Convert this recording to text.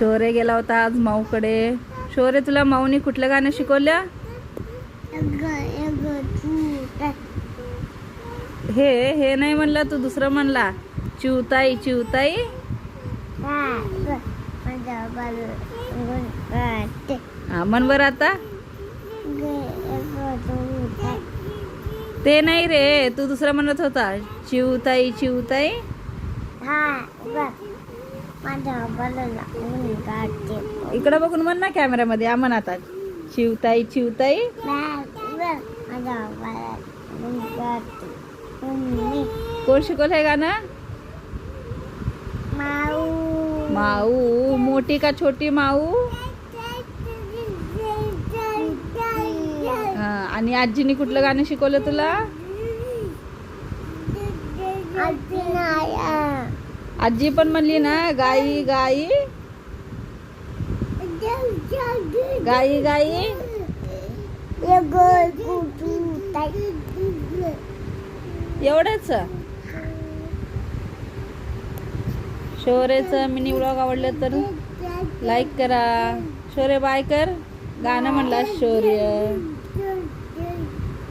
शौर्य गेला होता आज माऊकडे. शौर्य, तुला माऊनी कुठलं गाणं शिकवलं? हे नाही म्हणला तू, दुसरं म्हणला. चिवताई चिवताई. हा म्हण बरं आता. ते नाही रे, तू दुसरा म्हणत होता. चिवताई चिवताई. इकडं बघून म्हण ना कॅमेऱ्यामध्ये. आ म्हण आता. चिवताई चिवताई. कोण शिकवलं हे गाणं? माऊ. मोठी का छोटी माऊ? आणि आजीने कुठलं गाणं शिकवलं तुला? आजी पण म्हणली ना, गाई गाई गाई गाई. एवढंच. शौर्यचं मिनी व्लॉग आवडलं तर लाईक करा. शौर्य बाय कर. गाणं म्हणला शौर्य.